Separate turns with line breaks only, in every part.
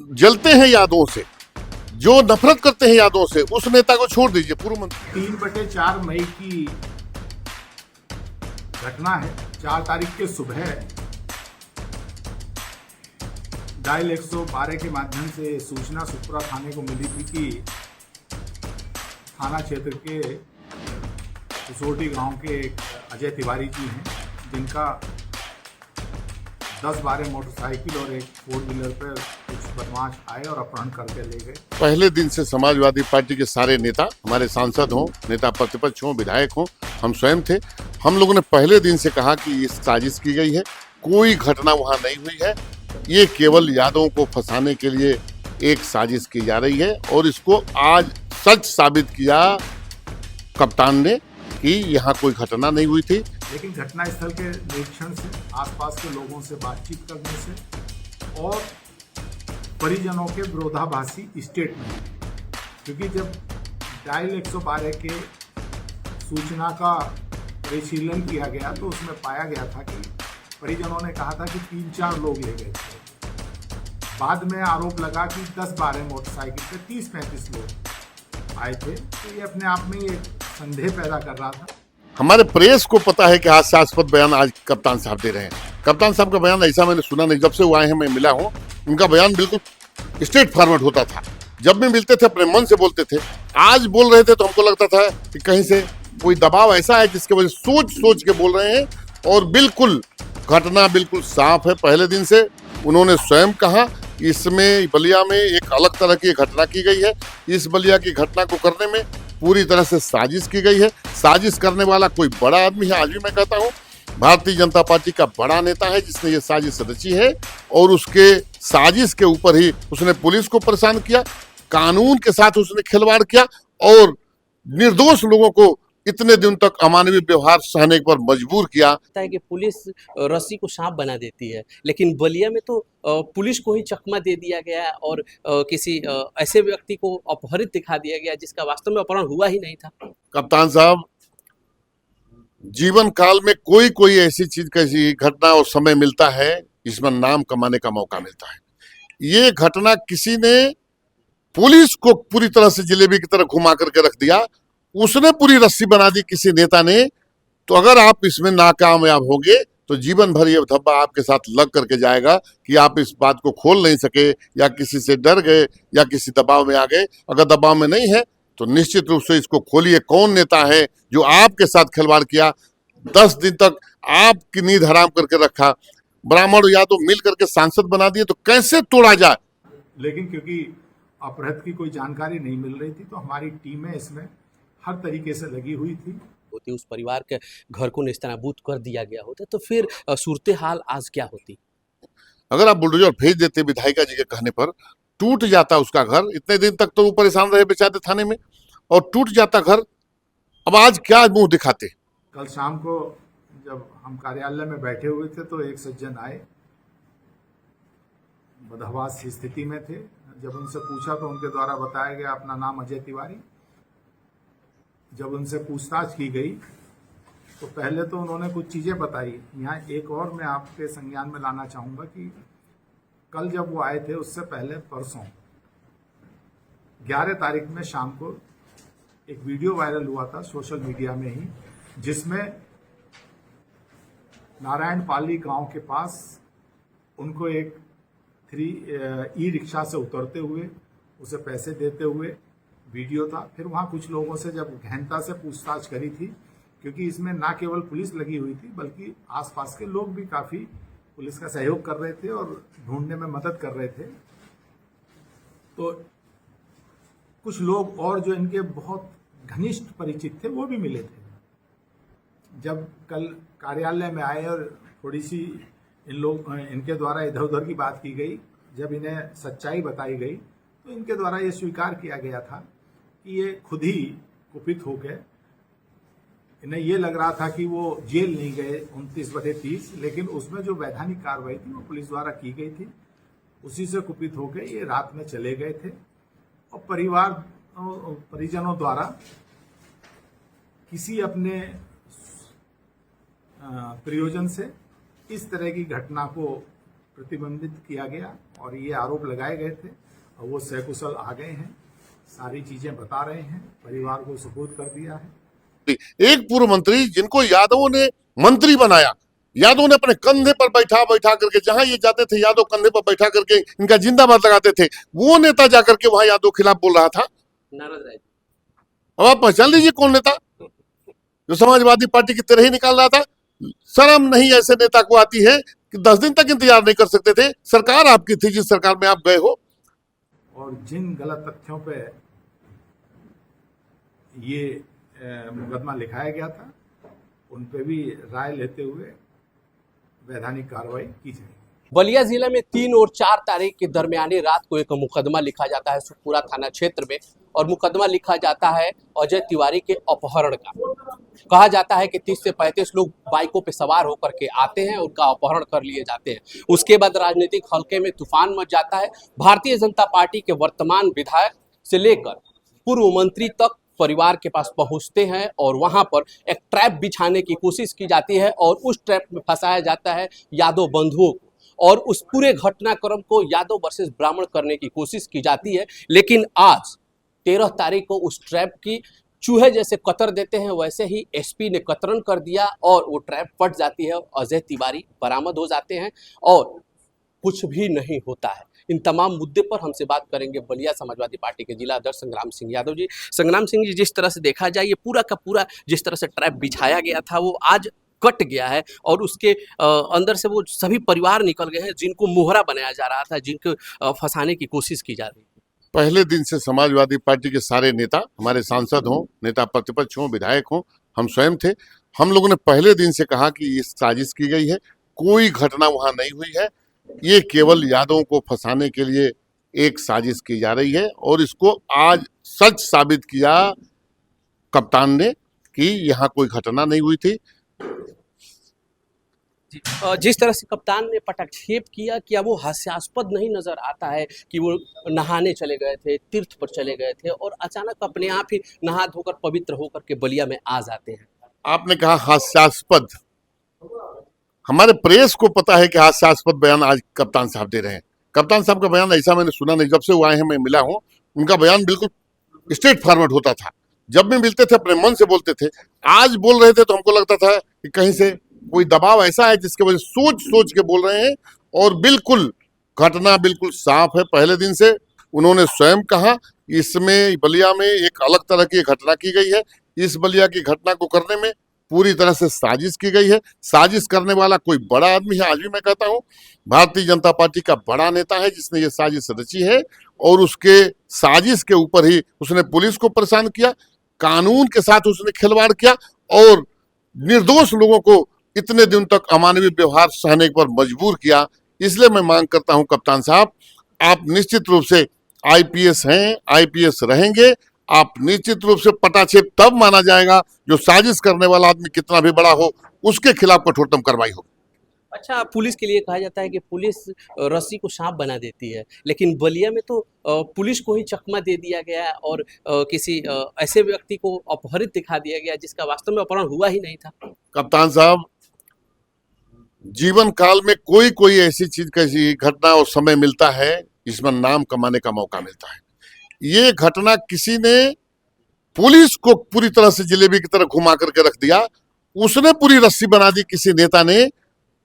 जलते हैं यादों से, जो नफरत करते हैं यादों से, उस नेता को छोड़ दीजिए। पूर्व मंत्री
3/4 मई की घटना है। 4 तारीख के सुबह डायल 112 के माध्यम से सूचना सुपुरा थाने को मिली थी कि थाना क्षेत्र के कसोटी गांव के एक अजय तिवारी जी हैं, जिनका 10-12 मोटरसाइकिल और एक 4 व्हीलर पर कुछ बदमाश आए और अपहरण करके ले गए।
पहले दिन से समाजवादी पार्टी के सारे नेता, हमारे सांसद हों, नेता प्रतिपक्ष हों, विधायक हों, हम स्वयं थे, हम लोगों ने पहले दिन से कहा कि ये साजिश की गई है, कोई घटना वहां नहीं हुई है, ये केवल यादों को फंसाने के लिए एक साजिश की जा रही है। और इसको आज सच साबित किया कप्तान ने कि यहाँ कोई घटना नहीं हुई थी।
लेकिन घटनास्थल के निरीक्षण से, आसपास के लोगों से बातचीत करने से और परिजनों के विरोधाभासी स्टेटमेंट, क्योंकि जब डायल 112 के सूचना का परिशीलन किया गया तो उसमें पाया गया था कि परिजनों ने कहा था कि 3-4 लोग ले गए थे। बाद में आरोप लगा कि 10-12 मोटरसाइकिल पे 30-35 लोग आए थे। तो ये अपने आप में एक संदेह पैदा कर रहा था।
हमारे प्रेस को पता है कि हास्यास्पद बयान आज कप्तान साहब दे रहे हैं। कप्तान साहब का बयान ऐसा मैंने सुना नहीं, जब से वो आए हैं मैं मिला हूँ, उनका बयान बिल्कुल स्ट्रेट फॉरवर्ड होता था। जब भी मिलते थे अपने मन से बोलते थे। आज बोल रहे थे तो हमको लगता था कि कहीं से कोई दबाव ऐसा है जिसके वजह से सोच सोच के बोल रहे हैं। और बिल्कुल घटना बिल्कुल साफ है। पहले दिन से उन्होंने स्वयं कहा इसमें बलिया में एक अलग तरह की घटना की गई है। इस बलिया की घटना को करने में पूरी तरह से साजिश की गई है। साजिश करने वाला कोई बड़ा आदमी है। आज भी मैं कहता हूँ भारतीय जनता पार्टी का बड़ा नेता है जिसने ये साजिश रची है। और उसके साजिश के ऊपर ही उसने पुलिस को परेशान किया, कानून के साथ उसने खिलवाड़ किया और निर्दोष लोगों को इतने दिन तक अमानवीय व्यवहार सहने पर मजबूर किया।
है कि पुलिस रस्सी को सांप बना देती है, लेकिन बलिया में तो पुलिस को ही चकमा दे दिया गया और किसी ऐसे व्यक्ति को अपहरित दिखा दिया गया जिसका वास्तव में अपहरण हुआ ही नहीं था।
कप्तान साहब, जीवन काल में कोई कोई ऐसी चीज, कैसी घटना और समय मिलता है जिसमें नाम कमाने का मौका मिलता है। ये घटना किसी ने पुलिस को पूरी तरह से जलेबी की तरह घुमा करके रख दिया, उसने पूरी रस्सी बना दी किसी नेता ने। तो अगर आप इसमें नाकामयाब होंगे तो जीवन भर ये धब्बा आपके साथ लग करके जाएगा कि आप इस बात को खोल नहीं सके, या किसी से डर गए, या किसी दबाव में आ गए। अगर दबाव में नहीं है तो निश्चित रूप से इसको खोलिए। कौन नेता है जो आपके साथ खिलवाड़ किया, 10 दिन तक आपकी नींद हराम करके रखा, ब्राह्मण या तो मिल करके सांसद बना दिए, तो कैसे तोड़ा जाए।
लेकिन क्योंकि अपहृत की कोई जानकारी नहीं मिल रही थी तो हमारी टीमें इसमें हर तरीके से लगी हुई थी।
होती उस परिवार के घर को नेस्तनाबूद कर दिया गया होता तो फिर सूरत हाल आज क्या होती।
अगर आप बुलडोजर भेज देते विधायिका जी के कहने पर, टूट जाता उसका घर। इतने दिन तक तो वो परेशान रहे बेचारे थाने में, और टूट जाता घर। अब आज क्या मुंह दिखाते।
कल शाम को जब हम कार्यालय में बैठे हुए थे तो एक सज्जन आए, बदहवास की स्थिति में थे। जब उनसे पूछा तो उनके द्वारा बताया गया अपना नाम अजय तिवारी। जब उनसे पूछताछ की गई तो पहले तो उन्होंने कुछ चीज़ें बताई। यहाँ एक और मैं आपके संज्ञान में लाना चाहूँगा कि कल जब वो आए थे उससे पहले परसों 11 तारीख में शाम को एक वीडियो वायरल हुआ था सोशल मीडिया में ही, जिसमें नारायण पाली गांव के पास उनको एक ई रिक्शा से उतरते हुए उसे पैसे देते हुए वीडियो था। फिर वहाँ कुछ लोगों से जब गहनता से पूछताछ करी थी, क्योंकि इसमें ना केवल पुलिस लगी हुई थी बल्कि आसपास के लोग भी काफ़ी पुलिस का सहयोग कर रहे थे और ढूंढने में मदद कर रहे थे। तो कुछ लोग और जो इनके बहुत घनिष्ठ परिचित थे वो भी मिले थे। जब कल कार्यालय में आए और थोड़ी सी इनके द्वारा इधर उधर की बात की गई, जब इन्हें सच्चाई बताई गई तो इनके द्वारा ये स्वीकार किया गया था कि ये खुद ही कुपित हो गए। इन्हें ये लग रहा था कि वो जेल नहीं गए 29/30, लेकिन उसमें जो वैधानिक कार्रवाई थी वो पुलिस द्वारा की गई थी, उसी से कुपित होकर ये रात में चले गए थे। और परिजनों द्वारा किसी अपने प्रयोजन से इस तरह की घटना को प्रतिबंधित किया गया और ये आरोप लगाए गए थे और वो सकुशल आ गए हैं, सारी चीजें बता रहे हैं, परिवार को सुपुर्द कर दिया है।
एक पूर्व मंत्री जिनको यादवों ने मंत्री बनाया, यादव ने अपने कंधे पर बैठा करके, जहां ये जाते थे यादव कंधे पर बैठा करके इनका जिंदाबाद लगाते थे, वो नेता जाकर के वहां यादव खिलाफ बोल रहा था।
नाराज राय।
अब आप पहचान लीजिए कौन नेता, जो समाजवादी पार्टी की तरह ही निकाल रहा था। शर्म नहीं ऐसे नेता को आती है कि 10 दिन तक इंतजार नहीं कर सकते थे। सरकार आपकी थी जिस सरकार में आप गए हो।
और जिन गलत तथ्यों पे ये मुकदमा लिखाया गया था, उन पे भी राय लेते हुए वैधानिक कार्रवाई की जाएगी।
बलिया जिले में 3 और 4 तारीख के दरमियानी रात को एक मुकदमा लिखा जाता है सुखपुरा थाना क्षेत्र में, और मुकदमा लिखा जाता है अजय तिवारी के अपहरण का। कहा जाता है कि 30 से 35 लोग बाइकों पे सवार होकर के आते हैं, उनका अपहरण कर लिए जाते हैं। उसके बाद राजनीतिक हलके में तूफान मच जाता है। भारतीय जनता पार्टी के वर्तमान विधायक से लेकर पूर्व मंत्री तक परिवार के पास पहुंचते हैं और वहां पर एक ट्रैप बिछाने की कोशिश की जाती है और उस ट्रैप में फंसाया जाता है यादव बंधुओं को, और उस पूरे घटनाक्रम को यादव वर्सेस ब्राह्मण करने की कोशिश की जाती है। लेकिन आज 13 तारीख को उस ट्रैप की चूहे जैसे कतर देते हैं, वैसे ही एसपी ने कतरन कर दिया और वो ट्रैप फट जाती है। अजय तिवारी बरामद हो जाते हैं और कुछ भी नहीं होता है। इन तमाम मुद्दे पर हमसे बात करेंगे बलिया समाजवादी पार्टी के जिला अध्यक्ष संग्राम सिंह यादव जी। संग्राम सिंह जी, जिस तरह से देखा जाए ये पूरा का पूरा जिस तरह से ट्रैप बिछाया गया था वो आज कट गया है और उसके अंदर से वो सभी परिवार निकल गए हैं जिनको मोहरा बनाया जा रहा था, जिनको फंसाने की कोशिश की जा रही थी।
पहले दिन से समाजवादी पार्टी के सारे नेता, हमारे सांसद हों, नेता प्रतिपक्ष हों, विधायक हों, हम स्वयं थे। हम लोगों ने पहले दिन से कहा कि ये साजिश की गई है, कोई घटना वहां नहीं हुई है, ये केवल यादवों को फंसाने के लिए एक साजिश की जा रही है। और इसको आज सच साबित किया कप्तान ने कि यहाँ कोई घटना नहीं हुई थी।
जिस तरह से कप्तान ने पटाक्षेप किया, क्या वो हास्यास्पद नहीं नजर आता है कि वो नहाने चले गए थे, तीर्थ पर चले गए थे और अचानक अपने आप ही नहा धोकर पवित्र होकर के बलिया में आ जाते हैं?
आपने कहा हास्यास्पद, हमारे प्रेस को पता है कि हास्यास्पद बयान आज कप्तान साहब दे रहे हैं। कप्तान साहब का बयान ऐसा मैंने सुना नहीं, जब से वो आए हैं मैं मिला हूं, उनका बयान बिल्कुल स्ट्रेट फॉरवर्ड होता था। जब भी मिलते थे अपने मन से बोलते थे। आज बोल रहे थे तो हमको लगता था कि कहीं से कोई दबाव ऐसा है जिसके वजह से सोच सोच के बोल रहे हैं। और बिल्कुल घटना बिल्कुल साफ है। पहले दिन से उन्होंने स्वयं कहा इसमें बलिया में एक अलग तरह की घटना की गई है। इस बलिया की घटना को करने में पूरी तरह से साजिश की गई है। साजिश करने वाला कोई बड़ा आदमी है। आज भी मैं कहता हूं भारतीय जनता पार्टी का बड़ा नेता है जिसने ये साजिश रची है, और उसके साजिश के ऊपर ही उसने पुलिस को परेशान किया, कानून के साथ उसने खिलवाड़ किया और निर्दोष लोगों को इतने दिन तक अमानवीय व्यवहार सहने पर मजबूर किया। इसलिए मैं मांग करता हूं कप्तान साहब, आप निश्चित रूप से आईपीएस हैं, आईपीएस रहेंगे, आप निश्चित रूप से पटाक्षेप तब माना जाएगा जो साजिश करने वाला आदमी कितना भी बड़ा हो उसके खिलाफ कठोरतम कार्रवाई हो।
अच्छा, पुलिस के लिए कहा जाता है कि पुलिस रस्सी को सांप बना देती है, लेकिन बलिया में तो पुलिस को ही चकमा दे दिया गया और किसी ऐसे व्यक्ति को अपहरित दिखा दिया गया जिसका वास्तव में अपहरण हुआ ही नहीं था।
कप्तान साहब, जीवन काल में कोई कोई ऐसी चीज, कैसी घटना और समय मिलता है जिसमें नाम कमाने का मौका मिलता है। ये घटना किसी ने पुलिस को पूरी तरह से जलेबी की तरह घुमा करके रख दिया, उसने पूरी रस्सी बना दी किसी नेता ने।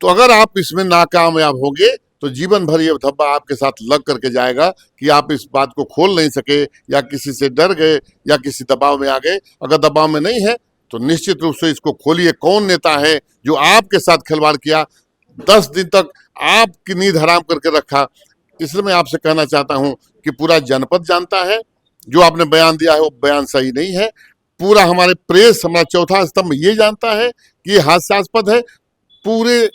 तो अगर आप इसमें नाकामयाब होंगे तो जीवन भर ये धब्बा आपके साथ लग करके जाएगा कि आप इस बात को खोल नहीं सके, या किसी से डर गए, या किसी दबाव में आ गए। अगर दबाव में नहीं है तो निश्चित रूप से इसको खोलिए, कौन नेता है जो आपके साथ खिलवाड़ किया, 10 दिन तक आपकी नींद हराम करके रखा। इसलिए मैं आपसे कहना चाहता हूं कि पूरा जनपद जानता है जो आपने बयान दिया है वो बयान सही नहीं है। पूरा हमारे प्रेस, हमारा चौथा स्तंभ ये जानता है कि ये हास्यास्पद है। पूरे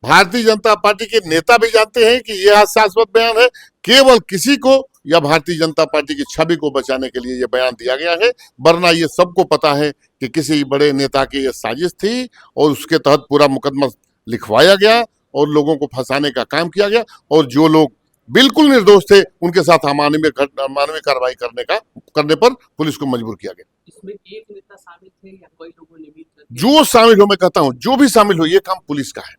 भारतीय जनता पार्टी के नेता भी जानते हैं कि यह हास्यास्पद बयान है। केवल किसी को या भारतीय जनता पार्टी की छवि को बचाने के लिए यह बयान दिया गया है, वरना ये सबको पता है कि किसी बड़े नेता की यह साजिश थी और उसके तहत पूरा मुकदमा लिखवाया गया और लोगों को फंसाने का काम किया गया। और जो लोग बिल्कुल निर्दोष थे उनके साथ अमानवीय कार्रवाई करने पर पुलिस को मजबूर किया गया।
इसमें एक नेता शामिल थे या कई लोगों ने भी?
जो शामिल हो, मैं कहता हूं जो भी शामिल हो, ये काम पुलिस का है।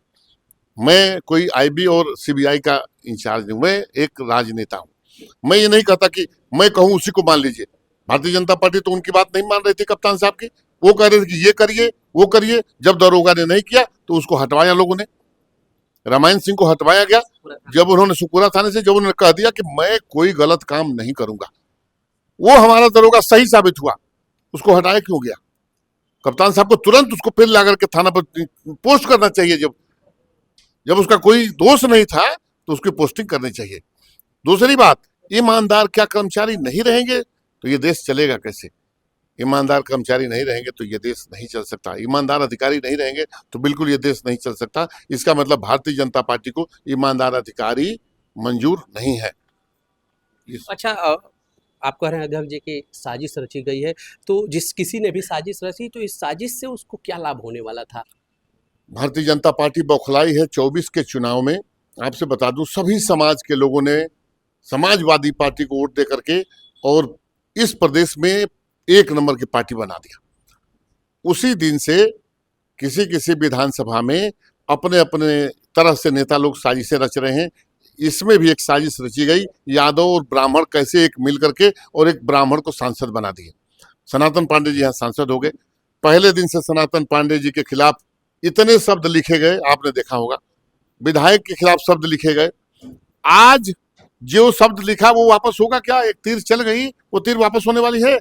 मैं कोई आईबी और सीबीआई का इंचार्ज नहीं, मैं एक राजनेता हूं। मैं ये नहीं कहता कि मैं कहूं उसी को मान लीजिए। भारतीय जनता पार्टी तो उनकी बात नहीं मान रही थी कप्तान साहब की। वो कह रहे थे कि ये करिए वो करिए। जब दरोगा ने नहीं किया तो उसको हटवाया लोगों ने, रामायण सिंह को हटवाया गया। जब उन्होंने सुपुरा थाने से जब उन्होंने कह दिया कि मैं कोई गलत काम नहीं करूंगा, वो हमारा दरोगा सही साबित हुआ, उसको हटाया क्यों गया? कप्तान साहब को तुरंत उसको फिर ला करके थाना पर पोस्ट करना चाहिए। जब जब उसका कोई दोष नहीं था तो उसकी पोस्टिंग करनी चाहिए। दूसरी बात, ईमानदार क्या कर्मचारी नहीं रहेंगे तो ये देश चलेगा कैसे? ईमानदार कर्मचारी नहीं रहेंगे तो ये देश नहीं चल सकता। ईमानदार अधिकारी नहीं रहेंगे तो बिल्कुल ये देश नहीं चल सकता। इसका मतलब भारतीय जनता पार्टी को ईमानदार अधिकारी मंजूर नहीं है।
अच्छा, आप कह रहे हैं अध्यक्ष जी की साजिश रची गई है, तो जिस किसी ने भी साजिश रची तो इस साजिश से उसको क्या लाभ होने वाला था?
भारतीय जनता पार्टी बौखलाई है। 24 के चुनाव में आपसे बता दूं, सभी समाज के लोगों ने समाजवादी पार्टी को वोट दे करके और इस प्रदेश में एक नंबर की पार्टी बना दिया। उसी दिन से किसी किसी विधानसभा में अपने अपने तरह से नेता लोग साजिशें रच रहे हैं। इसमें भी एक साजिश रची गई, यादव और ब्राह्मण कैसे एक मिल करके और एक ब्राह्मण को सांसद बना दिए। सनातन पांडे जी यहाँ सांसद हो गए। पहले दिन से सनातन पांडे जी के खिलाफ इतने शब्द लिखे गए, आपने देखा होगा। विधायक के खिलाफ शब्द लिखे गए। आज जो शब्द लिखा वो वापस होगा क्या? एक तीर चल गई, वो तीर वापस होने वाली है।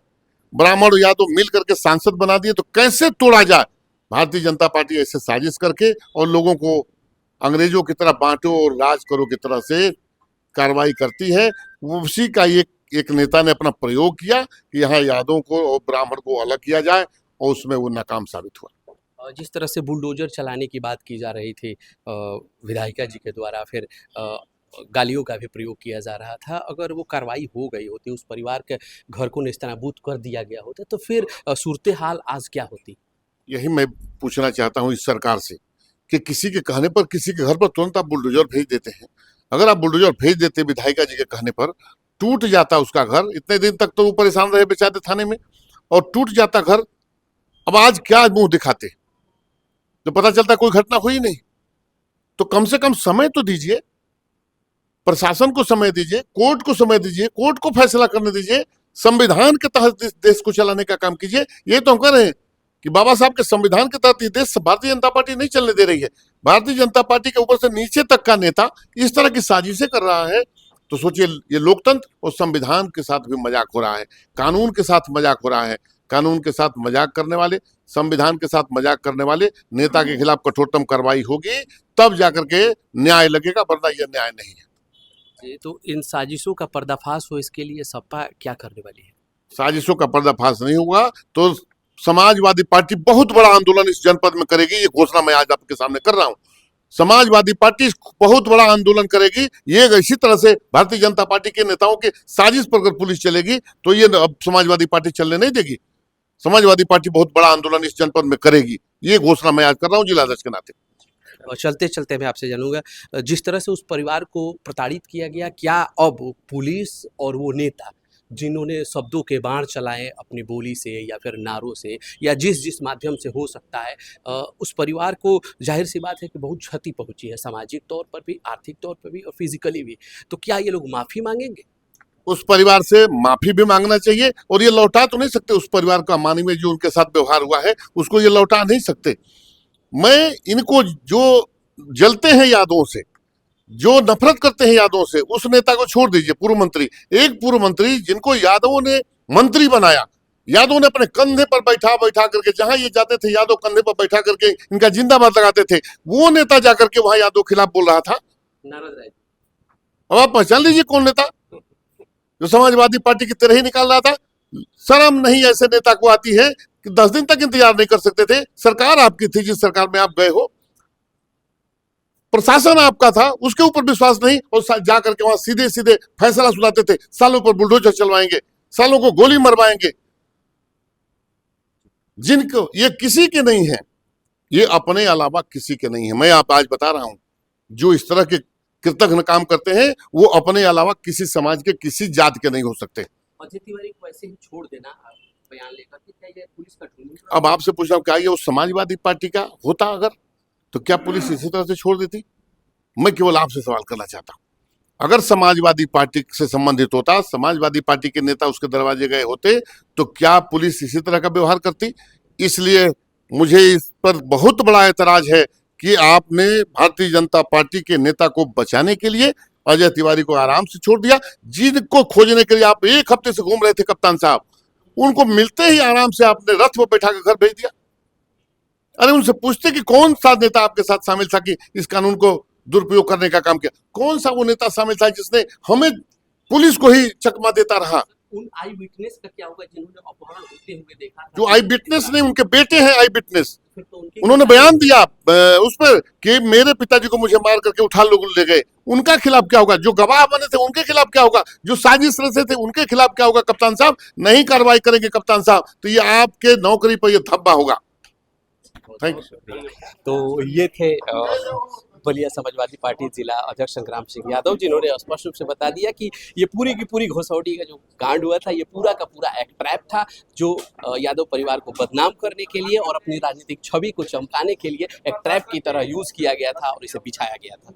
ब्राह्मण और यादव मिल करके सांसद बना दिए, तो कैसे तोड़ा जाए? भारतीय जनता पार्टी ऐसे साजिश करके और लोगों को अंग्रेजों की तरह बांटो और राज करो की तरह से कार्रवाई करती है। उसी का एक नेता ने अपना प्रयोग किया कि यहाँ यादवों को और ब्राह्मण को अलग किया जाए, और उसमें वो नाकाम साबित हुआ।
जिस तरह से बुलडोजर चलाने की बात की जा रही थी विधायिका जी के द्वारा, फिर गालियों का भी प्रयोग किया जा रहा था, अगर वो कार्रवाई हो गई होती, उस परिवार के घर को नेस्तनाबूद कर दिया गया होता, तो फिर सूरत हाल आज क्या होती?
यही मैं पूछना चाहता हूँ इस सरकार से कि किसी के कहने पर किसी के घर पर तुरंत आप बुलडोजर भेज देते हैं। अगर आप बुलडोजर भेज देते विधायिका जी के कहने पर, टूट जाता उसका घर। इतने दिन तक तो वो परेशान रहे बेचारे थाने में, और टूट जाता घर। अब आज क्या मुंह दिखाते, तो पता चलता कोई घटना हुई नहीं। तो कम से कम समय तो दीजिए, प्रशासन को समय दीजिए, कोर्ट को समय दीजिए, कोर्ट को फैसला करने दीजिए, संविधान के तहत देश को चलाने का काम कीजिए। ये तो हम कह रहे हैं कि बाबा साहब के संविधान के तहत ये देश भारतीय जनता पार्टी नहीं चलने दे रही है। भारतीय जनता पार्टी के ऊपर से नीचे तक का नेता इस तरह की साजिशें कर रहा है, तो सोचिए ये लोकतंत्र और संविधान के साथ भी मजाक हो रहा है, कानून के साथ मजाक हो रहा है। कानून के साथ मजाक करने वाले, संविधान के साथ मजाक करने वाले नेता के खिलाफ कठोरतम कार्रवाई होगी, तब जाकर के न्याय लगेगा, वरना यह न्याय नहीं है।
जी, तो इन साजिशों का पर्दाफाश हो, इसके लिए सपा क्या करने वाली है?
साजिशों का पर्दाफाश नहीं हुआ तो समाजवादी पार्टी बहुत बड़ा आंदोलन इस जनपद में करेगी। ये घोषणा मैं आज आपके सामने कर रहा हूं। समाजवादी पार्टी बहुत बड़ा आंदोलन करेगी। ये इसी तरह से भारतीय जनता पार्टी के नेताओं के साजिश पर अगर पुलिस चलेगी तो ये अब समाजवादी पार्टी चलने नहीं देगी। समाजवादी पार्टी बहुत बड़ा आंदोलन इस जनपद में करेगी। ये घोषणा मैं आज कर रहा हूँ जिला अध्यक्ष के नाते।
और चलते चलते मैं आपसे जानूंगा, जिस तरह से उस परिवार को प्रताड़ित किया गया, क्या अब पुलिस और वो नेता जिन्होंने शब्दों के बाण चलाए अपनी बोली से या फिर नारों से या जिस जिस माध्यम से हो सकता है, उस परिवार को जाहिर सी बात है कि बहुत क्षति पहुंची है, सामाजिक तौर पर भी, आर्थिक तौर पर भी और फिजिकली भी, तो क्या ये लोग माफी मांगेंगे?
उस परिवार से माफी भी मांगना चाहिए, और ये लौटा तो नहीं सकते। उस परिवार का मानवीय जो उनके साथ व्यवहार हुआ है उसको ये लौटा नहीं सकते। मैं इनको जो जलते हैं यादों से, जो नफरत करते हैं यादवों से, उस नेता को छोड़ दीजिए। पूर्व मंत्री, एक पूर्व मंत्री जिनको यादवों ने मंत्री बनाया, यादवों ने अपने कंधे पर बैठा करके, जहां ये जाते थे यादव कंधे पर बैठा करके इनका जिंदाबाद लगाते थे, वो नेता जाकर के वहां यादव खिलाफ बोल रहा था। अब आप पहचान लीजिए कौन नेता, जो समाजवादी पार्टी की तरह ही निकाल रहा था। शर्म नहीं ऐसे नेता को आती है कि 10 दिन तक इंतजार नहीं कर सकते थे। सरकार आपकी थी, जिस सरकार में आप गए हो, प्रशासन आपका था, उसके ऊपर विश्वास नहीं, और जाकर के वहां सीधे सीधे फैसला सुनाते थे। सालों पर बुलडोजर चलवाएंगे, सालों को गोली मरवाएंगे। जिनको ये किसी के नहीं है, ये अपने अलावा किसी के नहीं है। मैं आप आज बता रहा हूं, जो इस तरह के कृतघ्न काम करते हैं वो अपने अलावा किसी समाज के, किसी जात के नहीं हो सकते।
अजय तिवारी को ऐसे ही छोड़ देना बयान लेकर के, क्या ये पुलिस का ढूंढ?
अब आपसे पूछ रहा हूं, क्या ये उस समाजवादी पार्टी का होता अगर, तो क्या पुलिस इसी तरह से छोड़ देती? मैं केवल आपसे सवाल करना चाहता हूं, अगर समाजवादी पार्टी से संबंधित होता, समाजवादी पार्टी के नेता उसके दरवाजे गए होते, तो क्या पुलिस इसी तरह का व्यवहार करती? इसलिए मुझे इस पर बहुत बड़ा एतराज है कि आपने भारतीय जनता पार्टी के नेता को बचाने के लिए अजय तिवारी को आराम से छोड़ दिया। जिनको खोजने के लिए आप एक हफ्ते से घूम रहे थे कप्तान साहब, उनको मिलते ही आराम से आपने रथ में बैठा कर घर भेज दिया। अरे उनसे पूछते कि कौन सा नेता आपके साथ शामिल था कि इस कानून को दुरुपयोग करने का काम किया? कौन सा वो नेता शामिल था जिसने हमें पुलिस को ही चकमा देता रहा?
उन आई विटनेस का क्या होगा जिन्होंने अपहरण होते हुए देखा था?
जो आई विटनेस नहीं, उनके बेटे हैं आई विटनेस।
फिर तो उनके
उन्होंने बयान दिया उस पर कि मेरे पिताजी को मुझे मार करके उठा लोग ले गए। उनका खिलाफ क्या होगा? जो गवाह बने थे उनके खिलाफ क्या होगा? जो साजिश रचे थे उनके खिलाफ क्या होगा? कप्तान साहब, नहीं कार्रवाई करेंगे कप्तान साहब तो ये आपके नौकरी पर ये धब्बा होगा। Thank you.
तो ये थे बलिया समाजवादी पार्टी जिला अध्यक्ष संग्राम सिंह यादव, जिन्होंने स्पष्ट रूप से बता दिया कि ये पूरी की पूरी घुसौटी का जो कांड हुआ था, ये पूरा का पूरा एक ट्रैप था, जो यादव परिवार को बदनाम करने के लिए और अपनी राजनीतिक छवि को चमकाने के लिए एक ट्रैप की तरह यूज किया गया था और इसे बिछाया गया था।